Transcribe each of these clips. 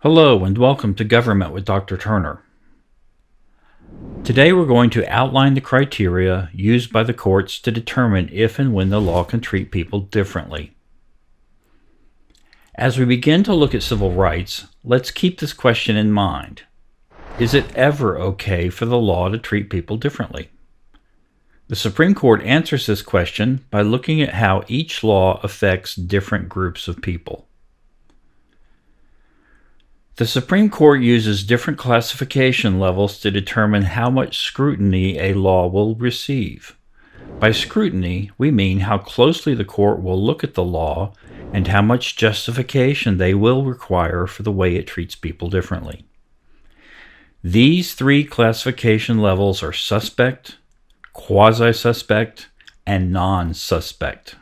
Hello and welcome to Government with Dr. Turner. Today we're going to outline the criteria used by the courts to determine if and when the law can treat people differently. As we begin to look at civil rights, let's keep this question in mind. Is it ever okay for the law to treat people differently? The Supreme Court answers this question by looking at how each law affects different groups of people. The Supreme Court uses different classification levels to determine how much scrutiny a law will receive. By scrutiny, we mean how closely the court will look at the law and how much justification they will require for the way it treats people differently. These three classification levels are suspect, quasi-suspect, and non-suspect.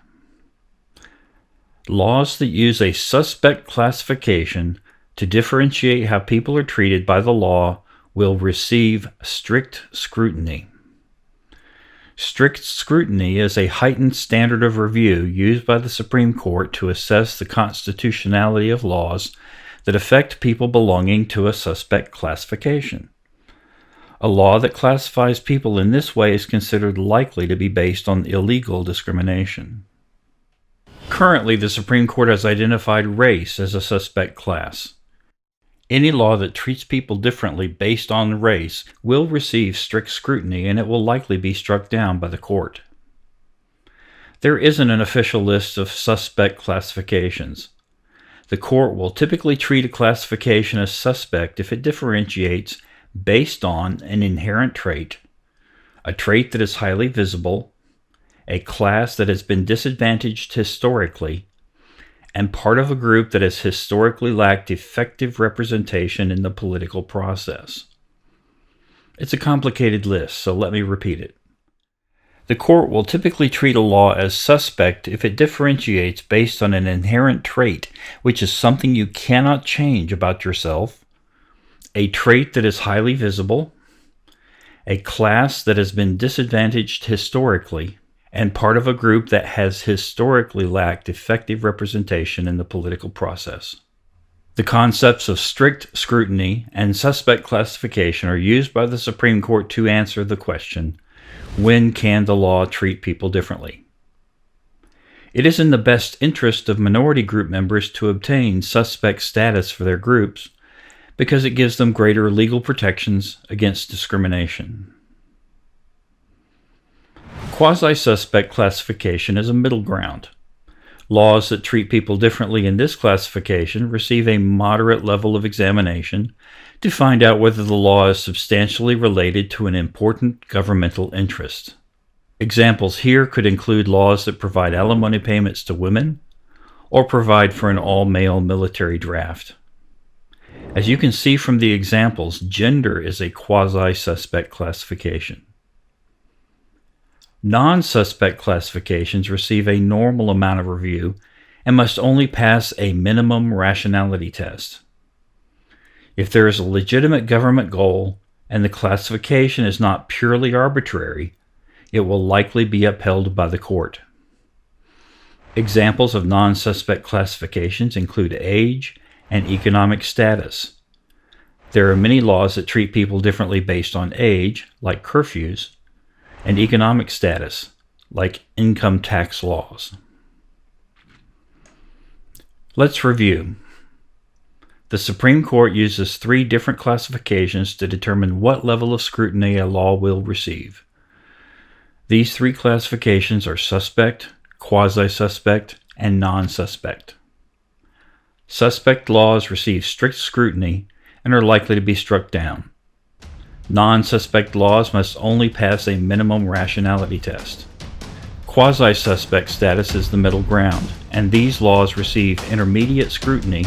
Laws that use a suspect classification to differentiate how people are treated by the law will receive strict scrutiny. Strict scrutiny is a heightened standard of review used by the Supreme Court to assess the constitutionality of laws that affect people belonging to a suspect classification. A law that classifies people in this way is considered likely to be based on illegal discrimination. Currently, the Supreme Court has identified race as a suspect class. Any law that treats people differently based on race will receive strict scrutiny, and it will likely be struck down by the court. There isn't an official list of suspect classifications. The court will typically treat a classification as suspect if it differentiates based on an inherent trait, a trait that is highly visible, a class that has been disadvantaged historically, and part of a group that has historically lacked effective representation in the political process. It's a complicated list, so let me repeat it. The court will typically treat a law as suspect if it differentiates based on an inherent trait, which is something you cannot change about yourself, a trait that is highly visible, a class that has been disadvantaged historically, and part of a group that has historically lacked effective representation in the political process. The concepts of strict scrutiny and suspect classification are used by the Supreme Court to answer the question, when can the law treat people differently? It is in the best interest of minority group members to obtain suspect status for their groups because it gives them greater legal protections against discrimination. Quasi-suspect classification is a middle ground. Laws that treat people differently in this classification receive a moderate level of examination to find out whether the law is substantially related to an important governmental interest. Examples here could include laws that provide alimony payments to women or provide for an all-male military draft. As you can see from the examples, gender is a quasi-suspect classification. Non-suspect classifications receive a normal amount of review and must only pass a minimum rationality test. If there is a legitimate government goal and the classification is not purely arbitrary, it will likely be upheld by the court. Examples of non-suspect classifications include age and economic status. There are many laws that treat people differently based on age, like curfews, and economic status, like income tax laws. Let's review. The Supreme Court uses three different classifications to determine what level of scrutiny a law will receive. These three classifications are suspect, quasi-suspect, and non-suspect. Suspect laws receive strict scrutiny and are likely to be struck down. Non-suspect laws must only pass a minimum rationality test. Quasi-suspect status is the middle ground, and these laws receive intermediate scrutiny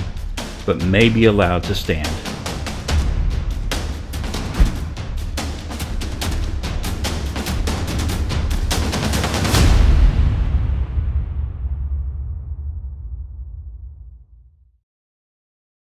but may be allowed to stand.